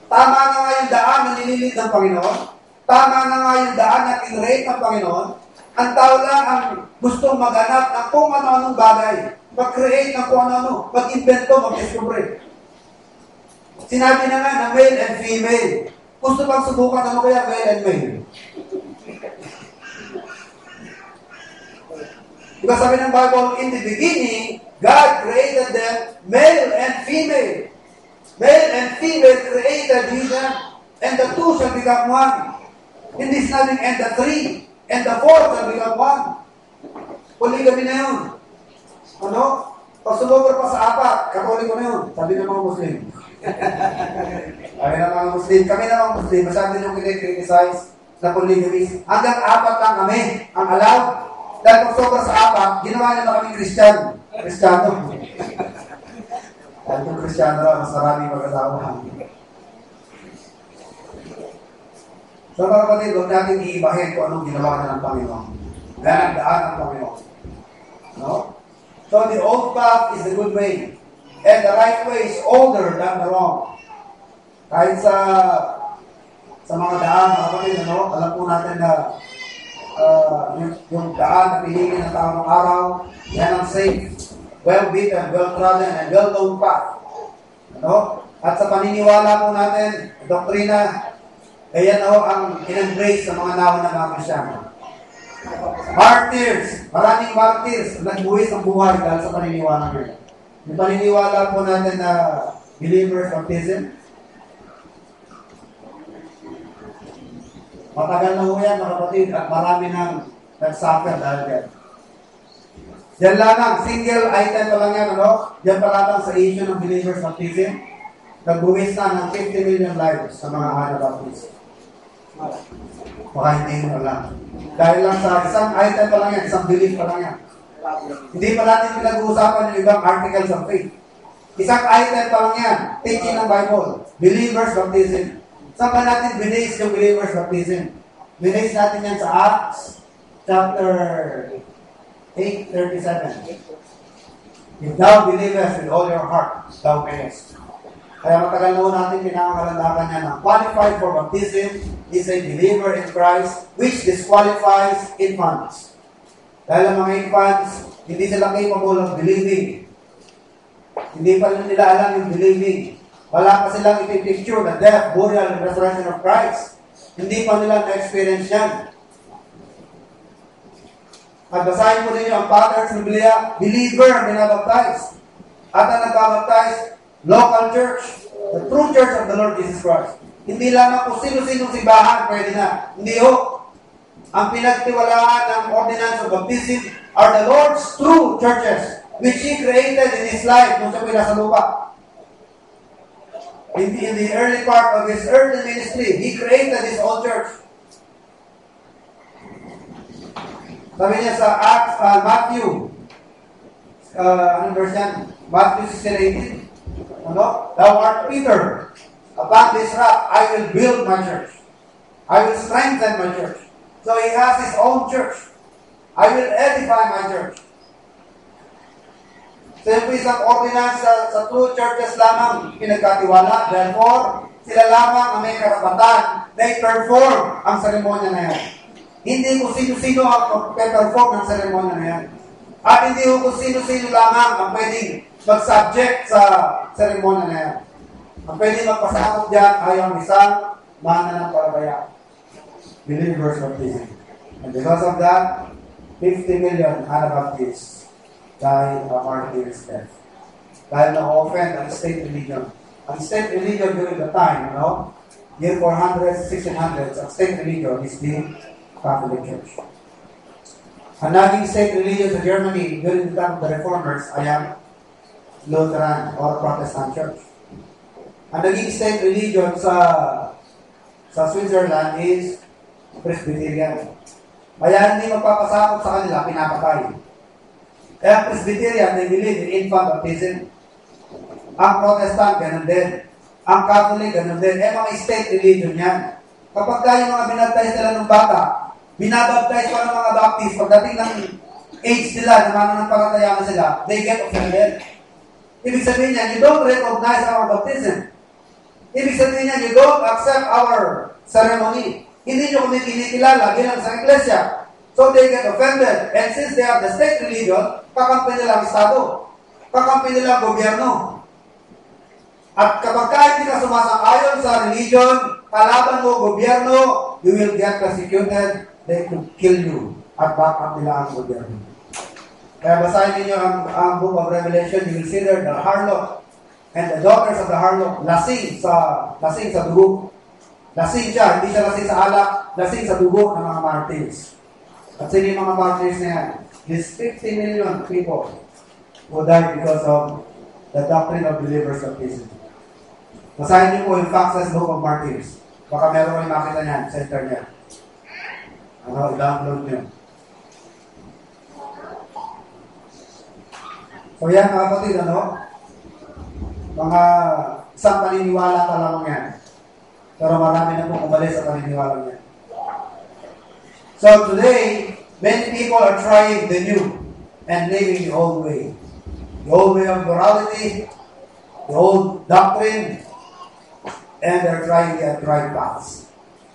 Speaker 1: Tama na nga yung daan na nililid ng Panginoon. Tama na nga yung daan na kinrate ng Panginoon. Ang tao lang ang gustong maghanap ng kung ano-anong bagay. Mag-create ng kung ano-ano. Mag-invento, mag-discover. Sinabi na nga na male and female. Gusto bang subukan ano kaya male and male? Diba sabi ng Bible, in the beginning, God created them male and female. Male and female created He them, and the two shall become one. Hindi sinabing, and the three, and the four shall become one. Polygamy na yun. Ano? Pag sumobra pa sa apat, katoliko na yun. Sabi ng mga Muslim. Kami ng mga Muslim, masyado nyo kini-criticize na polygamy. Hanggang apat lang kami ang allowed. Dahil pag sobra sa apat, ginawa nila kami Kristiyano. Dahil kung Kristiyano lang, mas maraming mag-asawa. So mga kapatid, huwag natin iibahin kung anong ginawa na ng Panginoon. Dahil ang daan ng Panginoon. No? So the old path is the good way. And the right way is older than the wrong. Kahit sa mga daan, mga kapatid, ano, alam po natin na yung daan na pinili ng tao ng araw, yan ang safe, well-beaten, well-trodden, and well-known path. Ano? At sa paniniwala po natin, doktrina, ayan ang in-embrace sa mga naon ng mga Kristyano. Martyrs, maraming martyrs, nagbuwis ang buhay dahil sa paniniwala nila. Yung paniniwala po natin na believers baptism, matagal na ho yan, mga kapatid, at marami nang nag-suffer dahil yan. Yan lang, single item pa lang yan, ano? Yan pa lang sa issue ng believers baptism. Nagbuwis na ng 50 million lives sa mga Anabaptists. Baka hindi mo lang. Dahil lang sa isang item pa lang yan, isang belief pa lang yan. Hindi pa natin pinag-uusapan yung ibang articles of faith. Isang item pa lang yan, teaching ng Bible, believers baptism. Saan ba natin binase yung believers baptism? Binase natin yan sa Acts chapter 8:37. If thou believest with all your heart, thou mayest. Kaya matagal na natin pinangalandakan niya na qualified for baptism is a believer in Christ which disqualifies infants. Dahil ang mga infants, hindi sila capable of believing. Hindi pa nila alam yung believing. Wala pa silang ipipicture the death, burial, and resurrection of Christ. Hindi pa nila na-experience yan. At basahin po ninyo ang patterns ng Biblia, believer ang binabaptize. At ang nagbabaptize, local church, the true church of the Lord Jesus Christ. Hindi lamang kung sino-sinong simbahan, pwede na. Hindi ho. Ang pinagtiwalaan ng ordinance of baptism are the Lord's true churches, which He created in His life nung siya po nasa lupa. In the early part of His earthly ministry, He created His own church. Sabi niya sa Acts, Matthew, anong verse yan? Matthew 16:18. Ano? Thou art Peter, Upon this rock, I will build my church. I will strengthen my church. So he has his own church. I will edify my church. So yung isang ordinance sa true churches lamang pinagkatiwala. Therefore, sila lamang ang may karapatan na i-perform ang seremonya na yan. Hindi kung sino-sino ang perform ng seremonya na yan. At hindi kung sino-sino lamang ang pwedeng mag-subject sa seremonya na yan. Ang pwedeng magpasakot dyan ay ang isang mananampalataya. Believers of Jesus. And because of that, 50 million Anabaptists died a martyr's death. Dahil na-offend ang state religion. Ang state religion during the time, year 400s, 1600s, ang state religion is the Catholic Church. Ang naging state religion sa Germany during the time of the Reformers ay ang Lutheran or Protestant Church. Ang naging state religion sa Switzerland is Presbyterian. Kaya hindi magpapasakot sa kanila, pinapatay. Kaya Presbyterian, they believe in infant baptism. Ang Protestant, ganun din. Ang Catholic, ganun din. Mga state religion yan. Kapag tayo mga binabtize nila ng bata, binabaptize pa ng mga Baptist, pagdating ng age nila, na mananampalataya na sila, they get offended. Ibig sabihin niya, you don't recognize our baptism. Ibig sabihin niya, you don't accept our ceremony. Hindi nyo kami kinikilala bilang sa iglesia. So they get offended. And since they have the state religion, kakampi nila ang Estado. Kakampi nila ang gobyerno. At kapag hindi ka sumasang-ayon sa religion, kalaban mo gobyerno, you will get persecuted. They could kill you. At back up nila ang gobyerno. Kaya basahin ninyo ang book of Revelation, you will see there the harlot and the daughters of the harlot lasing sa dugo. Lasing siya, hindi siya lasing sa alak, lasing sa dugo ng mga martyrs. At sino yung mga martyrs na yan? These 50 million people who died because of the doctrine of believers of Jesus. Basahin niyo po yung Fox's Book of Martyrs. Baka meron kayo makita niyan sa internet. I-download niyo. So yan mga kapatid, mga isang paniniwala ka lamang yan. Pero marami na pong umalis sa paniniwala niya. So today, many people are trying the new and living the old way. The old way of morality, the old doctrine, and they're trying the right paths.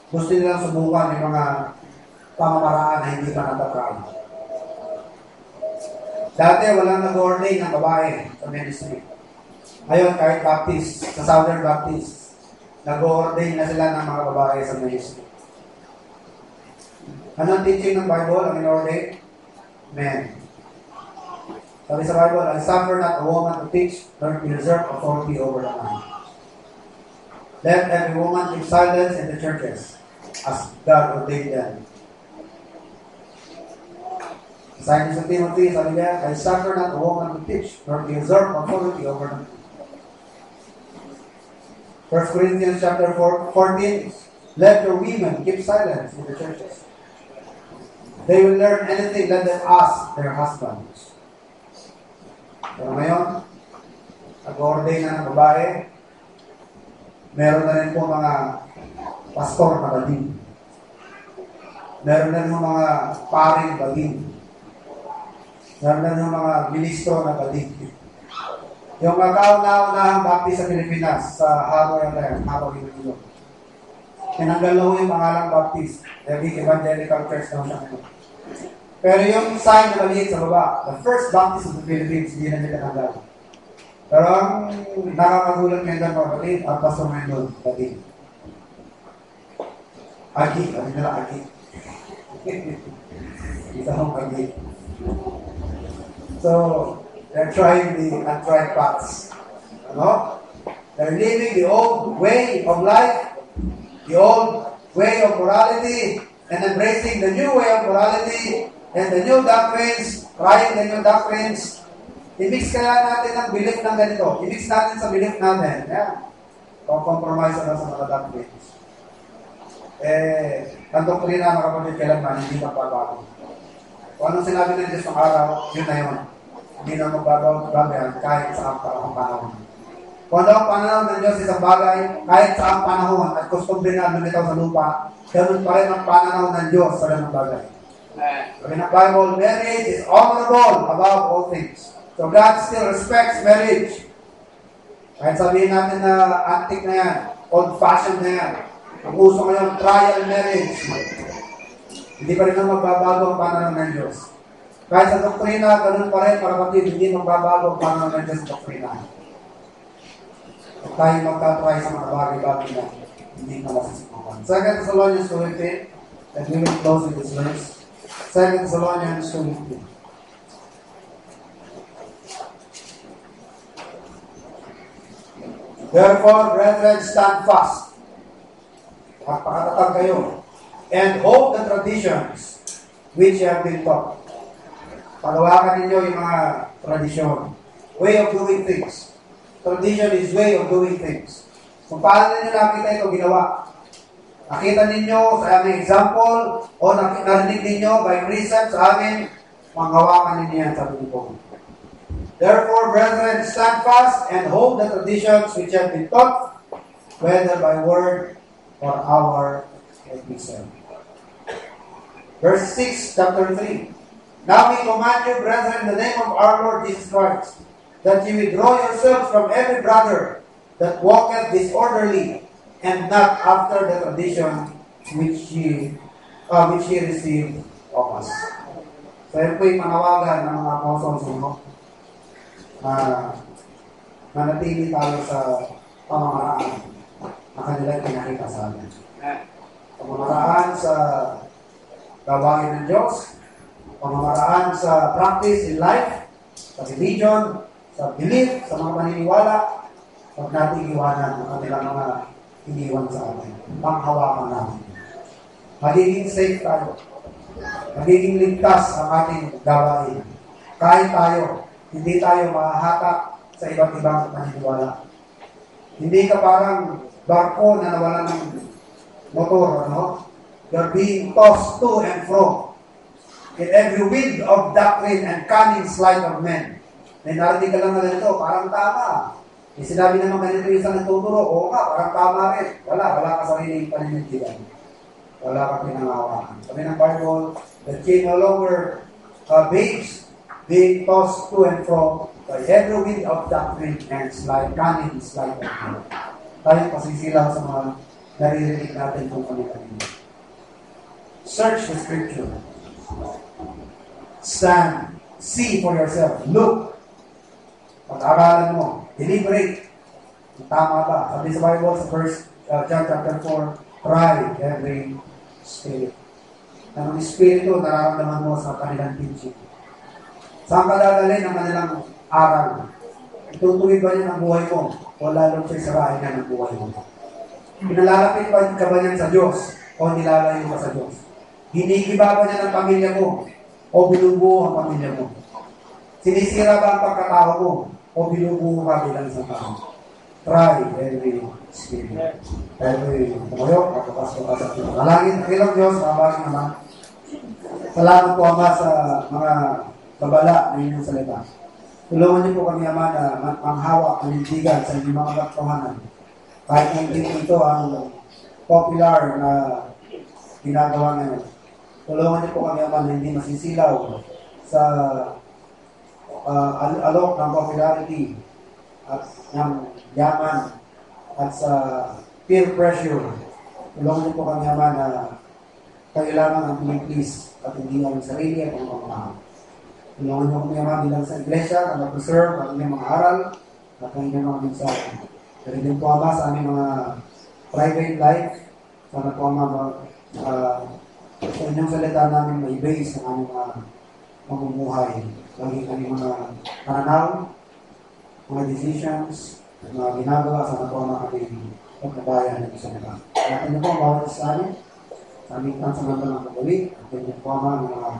Speaker 1: Gusto nilang subukan yung mga pamamaraan na hindi pa natatry. Dati walang nag-ordain ng babae sa ministry. Ngayon, kahit Baptist, sa Southern Baptist, nag-ordain na sila ng mga babae sa ministry. Anong teaching ng Bible ang in-ordain? Men. Sabi sa Bible, I suffer not a woman to teach, nor to usurp authority over the man. Let every woman keep silence in the churches, as God ordained them. Sabi sa Timothy, sabi niya, I suffer not a woman to teach, nor to usurp authority over the man. 1 Corinthians chapter 14, let your women keep silence in the churches. They will learn anything, let them ask their husbands. Pero ngayon, nag-ordain na ng babae, meron na rin po mga pastor na baging. Meron na rin mga paring baging. Meron na rin mga ministro na baging. Yung kauna-unahang Baptist sa Pilipinas, sa Haroy Iloilo. Tinanggal na ho yung pangalang Baptist. Naging evangelical church na siya ngayon. Pero yung sign na maliit sa baba, the first Baptist of the Philippines, hindi na nila tinanggal. Pero ang nakakagulat ngayon ng kapatid, ang pastor ngayon doon, baging. Agi, sabi nila agi. Isa hong agi. So, they're trying the untried paths. They're living the old way of life, the old way of morality, and embracing the new way of morality, and the new doctrines, trying the new doctrines. I-mix kaya natin ang belief ng ganito. I-mix natin sa belief natin. Yan. Compromise na sa mga doctrines. Ang doktrina, mga kapatid, kailanman, hindi magbabago. Kung anong sinabi ng Diyos ng araw, yun na yun. Hindi na magbabago yan kahit sa ang panahon. Kung ano ang pananaw ng Diyos sa isang bagay, kahit sa ang panahon at customary na lumitaw sa lupa, ganun pa rin ang pananaw ng Diyos sa ganung bagay. So in the Bible, marriage is honorable above all things. So God still respects marriage. Kahit sabihin natin na antique na yan, old-fashioned na yan, ang uso ngayon, trial marriage. Hindi pa rin na magbabago ang pananaw ng Diyos. Kahit sa doktrina, ganun pa rin, para kapatid, hindi magbabago ang pananaw ng Diyos sa doktrina. At tayo magtatry sa mga bagay-bagay na hindi pala sa sikupan. 2 Thessalonians 2:15, and we will close with this verse. 2 Thessalonians 2:15. Therefore, brethren, stand fast. Magpakatatag kayo. And hold the traditions which you have been taught. Palawakan ninyo yung mga tradisyon. Way of doing things. Tradition is way of doing things. Kung paano ninyo nakita ito ginawa. Nakita ninyo sa aming example o narinig ninyo by reason sa amin, manghawakan ninyo yan sa Pilipinas. Therefore, brethren, stand fast and hold the traditions which have been taught, whether by word or hour as we serve. Verse 6, chapter 3. Now we command you, brethren, in the name of our Lord Jesus Christ, that ye withdraw yourselves from every brother that walketh disorderly, and not after the tradition which ye received of us. So yun po yung manawagan ng mga apostles, manatili tayo sa pamamaraan na kanilang pinakita sa amin. Pamamaraan sa gawain ng Diyos, pamamaraan sa practice in life, sa religion, sa belief, sa mga paniniwala, pag natin iwanan ang kanilang mga iniwan sa atin. Panghawakan natin. Magiging safe tayo. Magiging ligtas ang ating gawain. Kahit tayo, hindi tayo mahahatak sa iba't ibang paniniwala. Hindi ka parang barko na nawala ng motor, ano? You're being tossed to and fro in every wind of doctrine and cunning sleight of men. May narinig ka lang na ganito, parang tama. May sinabi naman ganito yung isang nagtuturo, oo nga, parang tama rin. Wala ka sariling paninindigan. Wala kang pinangawakan. Sabi ng Bible, the king no longer babes, being tossed to and fro by every wind of doctrine and cunning sleight of men. Tayo pasisilaw sa mga naririnig natin kung kanina. Search the scripture. Stand. See for yourself. Look. Pag-aralan mo. Deliberate. Tama ba? Sabi sa Bible sa John chapter 4, try every spirit. Anong espiritu nararamdaman mo sa kanilang teaching? Saan ka dadalhin ang kanilang aral? Itutuloy ba niya ang buhay mo? O lalong siya sarahin niya ng buhay mo? Pinalalapit ba ka ba niyan sa Diyos? O nilalayo ka sa Diyos? Hinigiba ba niya ng pamilya mo? O binubuo ang pamilya mo? Sinisira ba ang pagkatao mo? O binubuo ka bilang isang tao? Try every spirit. Every tumayo, kapapasok ka sa pinangalangin. Kilang Diyos, mabagin naman. Salamat po, Ama, sa mga babala na inyong salita. Tulungan niyo po kami, Ama, na manghawak, manindigan sa inyong mga katotohanan. Kahit hindi ito ang popular na ginagawa ngayon. Tulungan niyo po kami, Ama, na hindi masisilaw sa alok ng popularity at ng yaman at sa peer pressure. Tulungan niyo po kami, Ama, na kayo lamang ang piniplease at hindi ang sarili at ang mga. Tulungan niyo kami, Ama, bilang sa iglesia na mag-preserve ang inyong mga aral at ang inyong mga mensahe. Pero din po, Ama, sa aming mga private life, sana po, Ama, sa inyong salita namin may base ang aming mga mamumuhay. Laging aming mga pananaw, mga decisions, mga ginagawa, sana po, Ama, kami pagkabayan ng isa nila. Kaya niyo po ang bawat sa amin, sa aming pansamantalang pagawin, at niyo po, Ama, ng mga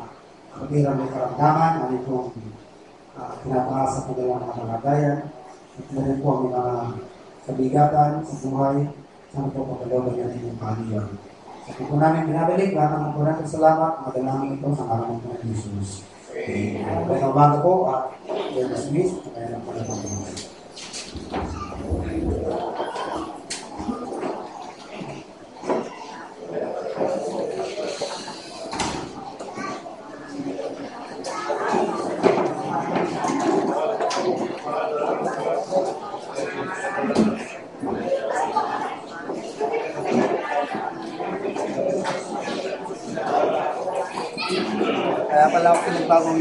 Speaker 1: kapirang may karamdaman, aming pong pinapakasa po nilang mga kalagayan, at niyo po ang mga kabigatan sa buhay, sana po pagkaloban niya ng inyong kahaliyan. At po namin binabalik, lahat ng po natin salamat, madalangin ito sa karamang po ng Jesus. Kaya umaga po, at Dennis Smith, kaya lang po na po.
Speaker 2: Kaya pala ako pinagbagong